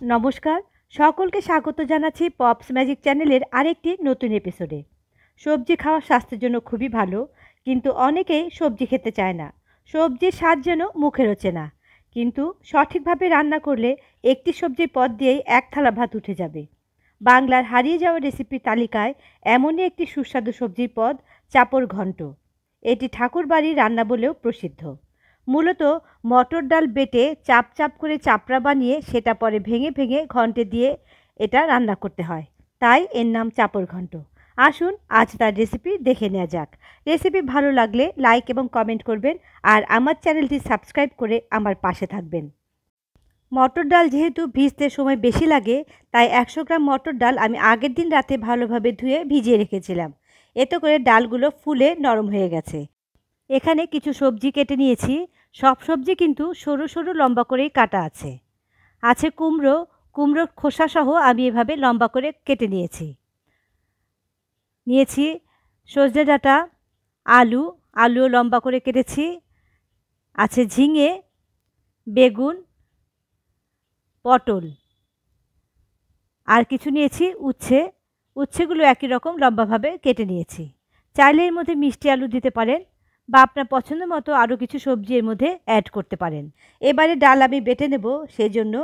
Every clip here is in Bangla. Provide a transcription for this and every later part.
নমস্কার, সকলকে স্বাগত জানাচ্ছি পপস ম্যাজিক চ্যানেলের আরেকটি নতুন এপিসোডে। সবজি খাওয়া স্বাস্থ্যের জন্য খুবই ভালো, কিন্তু অনেকেই সবজি খেতে চায় না। সবজির স্বাদ যেন মুখে রোচে না, কিন্তু সঠিকভাবে রান্না করলে একটি সবজির পদ দিয়েই এক থালা ভাত উঠে যাবে। বাংলার হারিয়ে যাওয়া রেসিপির তালিকায় এমনই একটি সুস্বাদু সবজির পদ চাপড় ঘন্ট। এটি ঠাকুরবাড়ির রান্না বলেও প্রসিদ্ধ। মূলত মটর ডাল বেটে চাপ চাপ করে চাপড়া বানিয়ে সেটা পরে ভেঙে ভেঙে ঘন্টে দিয়ে এটা রান্না করতে হয়, তাই এর নাম চাপড় ঘন্ট। আসুন আজ তার রেসিপি দেখে নেওয়া যাক। রেসিপি ভালো লাগলে লাইক এবং কমেন্ট করবেন, আর আমার চ্যানেলটি সাবস্ক্রাইব করে আমার পাশে থাকবেন। মটর ডাল যেহেতু ভিজতে সময় বেশি লাগে, তাই 100 গ্রাম মটর ডাল আমি আগের দিন রাতে ভালোভাবে ধুয়ে ভিজিয়ে রেখেছিলাম। এতে করে ডালগুলো ফুলে নরম হয়ে গেছে। এখানে কিছু সবজি কেটে নিয়েছি। সব সবজি কিন্তু সরু সরু লম্বা করেই কাটা আছে। আছে কুমড়ো, কুমড়োর খোসাসহ আমি এভাবে লম্বা করে কেটে নিয়েছি। নিয়েছি সজনে ডাঁটা, আলুও লম্বা করে কেটেছি। আছে ঝিঙে, বেগুন, পটল, আর কিছু নিয়েছি উচ্ছেগুলো একই রকম লম্বাভাবে কেটে নিয়েছি। চাইলে এর মধ্যে মিষ্টি আলু দিতে পারেন, বা আপনার পছন্দ মতো আরও কিছু সবজি এর মধ্যে অ্যাড করতে পারেন। এবারে ডাল আমি বেটে নেব, সেজন্য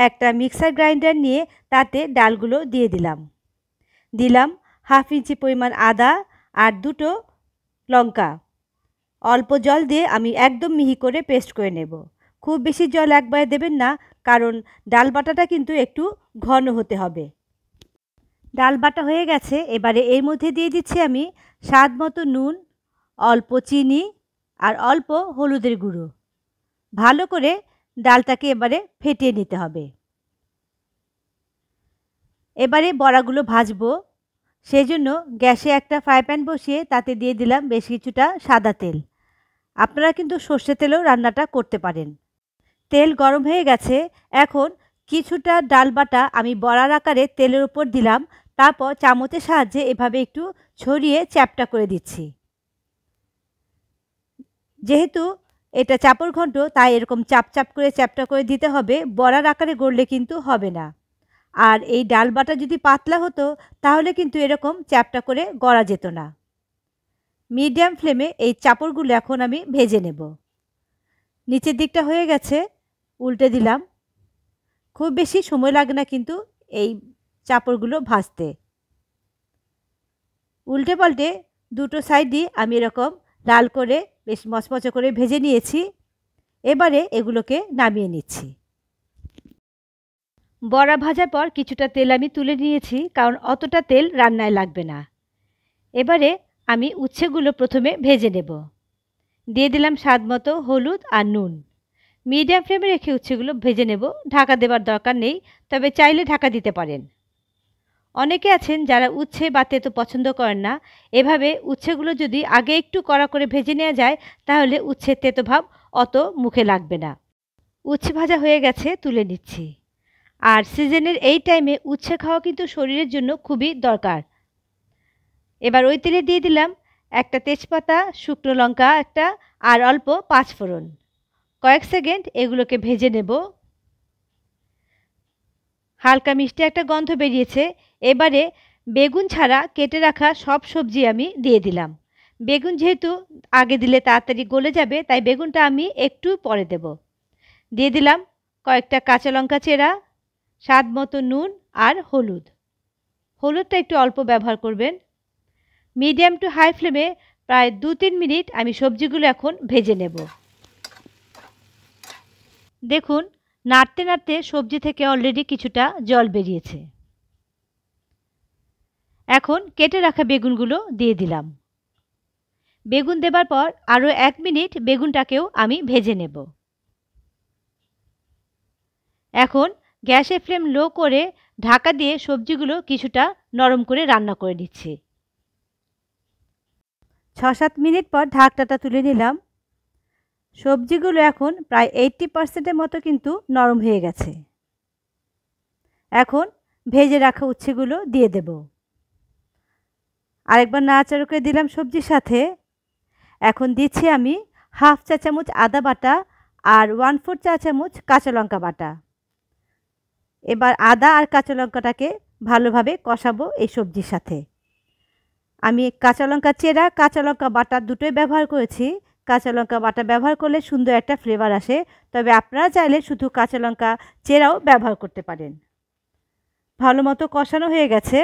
একটা মিক্সার গ্রাইন্ডার নিয়ে তাতে ডালগুলো দিয়ে দিলাম 1/2 ইঞ্চি পরিমাণ আদা আর 2টো লঙ্কা। অল্প জল দিয়ে আমি একদম মিহি করে পেস্ট করে নেব। খুব বেশি জল একবারে দেবেন না, কারণ ডাল বাটাটা কিন্তু একটু ঘন হতে হবে। ডাল বাটা হয়ে গেছে। এবারে এর মধ্যে দিয়ে দিচ্ছি আমি স্বাদ মতো নুন, অল্প চিনি আর অল্প হলুদের গুঁড়ো। ভালো করে ডালটাকে এবারে ফেটিয়ে নিতে হবে। এবারে বড়াগুলো ভাজবো, সেই জন্য গ্যাসে একটা ফ্রাই প্যান বসিয়ে তাতে দিয়ে দিলাম বেশ কিছুটা সাদা তেল। আপনারা কিন্তু সর্ষে তেলেও রান্নাটা করতে পারেন। তেল গরম হয়ে গেছে। এখন কিছুটা ডাল বাটা আমি বড়ার আকারে তেলের উপর দিলাম, তারপর চামচের সাহায্যে এভাবে একটু ছড়িয়ে চ্যাপ্টা করে দিচ্ছি। যেহেতু এটা চাপড় ঘন্ট, তাই এরকম চাপ চাপ করে চ্যাপ্টা করে দিতে হবে, বড়ার আকারে গড়লে কিন্তু হবে না। আর এই ডাল বাটা যদি পাতলা হতো তাহলে কিন্তু এরকম চ্যাপ্টা করে গড়া যেত না। মিডিয়াম ফ্লেমে এই চাপড়গুলো এখন আমি ভেজে নেব। নিচের দিকটা হয়ে গেছে, উল্টে দিলাম। খুব বেশি সময় লাগে না কিন্তু এই চাপড়গুলো ভাজতে। উল্টে পাল্টে দুটো সাইডই আমি এরকম লাল করে বেশ মচমচে করে ভেজে নিয়েছি। এবারে এগুলোকে নামিয়ে নিচ্ছি। বড়া ভাজার পর কিছুটা তেল আমি তুলে নিয়েছি, কারণ অতটা তেল রান্নায় লাগবে না। এবারে আমি উচ্ছেগুলো প্রথমে ভেজে নেব। দিয়ে দিলাম স্বাদ মতো হলুদ আর নুন। মিডিয়াম ফ্লেমে রেখে উচ্ছেগুলো ভেজে নেব। ঢাকা দেওয়ার দরকার নেই, তবে চাইলে ঢাকা দিতে পারেন। অনেকে আছেন যারা উচ্ছে বা তেতো পছন্দ করেন না। এভাবে উচ্ছেগুলো যদি আগে একটু কড়া করে ভেজে নেওয়া যায়, তাহলে উচ্ছের তেতো ভাব অত মুখে লাগবে না। উচ্ছে ভাজা হয়ে গেছে, তুলে নিচ্ছি। আর সিজনের এই টাইমে উচ্ছে খাওয়া কিন্তু শরীরের জন্য খুবই দরকার। এবার ওই তেলে দিয়ে দিলাম একটা তেজপাতা, শুকনো লঙ্কা একটা, আর অল্প পাঁচফোড়ন। কয়েক সেকেন্ড এগুলোকে ভেজে নেব। হালকা মিষ্টি একটা গন্ধ বেরিয়েছে। এবারে বেগুন ছাড়া কেটে রাখা সব সবজি আমি দিয়ে দিলাম। বেগুন যেহেতু আগে দিলে তাড়াতাড়ি গলে যাবে, তাই বেগুনটা আমি একটু পরে দেব। দিয়ে দিলাম কয়েকটা কাঁচা লঙ্কা চেরা, স্বাদ মতো নুন আর হলুদটা একটু অল্প ব্যবহার করবেন। মিডিয়াম টু হাই ফ্লেমে প্রায় 2-3 মিনিট আমি সবজিগুলো এখন ভেজে নেব। দেখুন, নাড়তে নাড়তে সবজি থেকে অলরেডি কিছুটা জল বেরিয়েছে। এখন কেটে রাখা বেগুনগুলো দিয়ে দিলাম। বেগুন দেবার পর আরও 1 মিনিট বেগুনটাকেও আমি ভেজে নেব। এখন গ্যাসের ফ্লেম লো করে ঢাকা দিয়ে সবজিগুলো কিছুটা নরম করে রান্না করে নিচ্ছি। 6-7 মিনিট পর ঢাকনাটা তুলে নিলাম। সবজিগুলো এখন প্রায় 80% মতো কিন্তু নরম হয়ে গেছে। এখন ভেজে রাখা উচ্ছেগুলো দিয়ে দেব। আরেকবার নাড়াচাড়া করে দিলাম সবজির সাথে। এখন দিচ্ছি আমি 1/2 চা চামচ আদা বাটা আর 1/4 চা চামচ কাঁচা লঙ্কা বাটা। এবার আদা আর কাঁচা লঙ্কাটাকে ভালোভাবে কষাবো এই সবজির সাথে। আমি কাঁচা লঙ্কা চেরা, কাঁচা লঙ্কা বাটা দুটোই ব্যবহার করেছি। কাঁচা লঙ্কা বাটা ব্যবহার করলে সুন্দর একটা ফ্লেভার আসে, তবে আপনারা চাইলে শুধু কাঁচা লঙ্কা চেরাও ব্যবহার করতে পারেন। ভালো মতো কষানো হয়ে গেছে।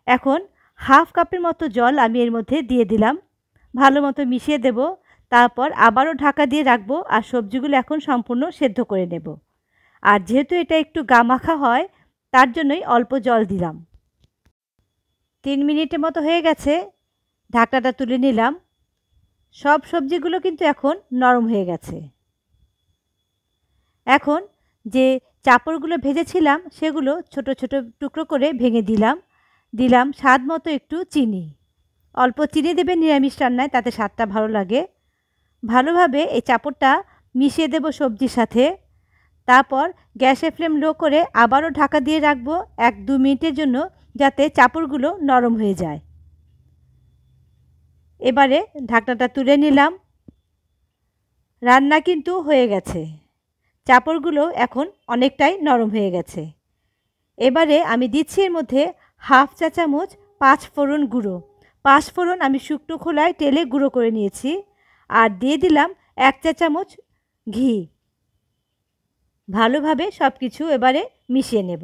এখন হাফ কাপের মতো জল আমি এর মধ্যে দিয়ে দিলাম। ভালো মতো মিশিয়ে দেব, তারপর আবারও ঢাকা দিয়ে রাখবো আর সবজিগুলো এখন সম্পূর্ণ সেদ্ধ করে নেব। আর যেহেতু এটা একটু গামাখা হয়, তার জন্যই অল্প জল দিলাম। 3 মিনিটের মতো হয়ে গেছে, ঢাকনাটা তুলে নিলাম। সব সবজিগুলো কিন্তু এখন নরম হয়ে গেছে। এখন যে চাপড়গুলো ভেজেছিলাম সেগুলো ছোট ছোট টুকরো করে ভেঙে দিলাম স্বাদ মতো একটু চিনি। অল্প চিনি দেবেন নিরামিষ রান্নায়, তাতে স্বাদটা ভালো লাগে। ভালোভাবে এই চাপড়টা মিশিয়ে দেব সবজির সাথে। তারপর গ্যাসের ফ্লেম লো করে আবারও ঢাকা দিয়ে রাখবো 1-2 মিনিটের জন্য, যাতে চাপড়গুলো নরম হয়ে যায়। এবারে ঢাকনাটা তুলে নিলাম। রান্না কিন্তু হয়ে গেছে, চাপড়গুলো এখন অনেকটাই নরম হয়ে গেছে। এবারে আমি দিচ্ছি এর মধ্যে হাফ চা চামচ 5 ফোড়ন গুঁড়ো। 5 ফোড়ন আমি শুকনো খোলায় তেলে গুঁড়ো করে নিয়েছি। আর দিয়ে দিলাম 1 চা চামচ ঘি। ভালোভাবে সব কিছু এবারে মিশিয়ে নেব।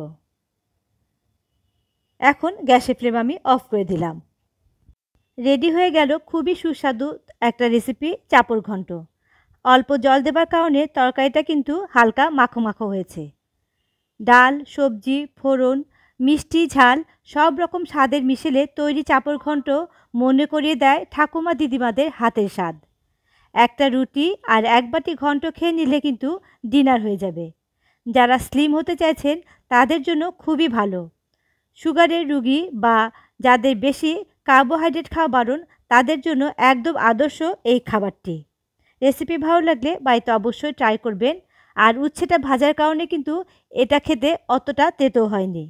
এখন গ্যাসের ফ্লেম আমি অফ করে দিলাম। রেডি হয়ে গেল খুবই সুস্বাদু একটা রেসিপি, চাপড় ঘন্ট। অল্প জল দেবার কারণে তরকারিটা কিন্তু হালকা মাখো মাখো হয়েছে। ডাল, সবজি, ফোড়ন, মিষ্টি, ঝাল সব রকম স্বাদের মিশেলে তৈরি চাপড় ঘন্ট মনে করিয়ে দেয় ঠাকুমা দিদিমাদের হাতের স্বাদ। একটা রুটি আর 1 বাটি ঘন্ট খেয়ে নিলে কিন্তু ডিনার হয়ে যাবে। যারা স্লিম হতে চাইছেন তাদের জন্য খুবই ভালো। সুগারের রুগী বা যাদের বেশি কার্বোহাইড্রেট খাওয়া বারণ, তাদের জন্য একদম আদর্শ এই খাবারটি। রেসিপি ভালো লাগলে বাড়িতে অবশ্যই ট্রাই করবেন। আর উচ্ছেটা ভাজার কারণে কিন্তু এটা খেতে অতটা তেতো হয়নি।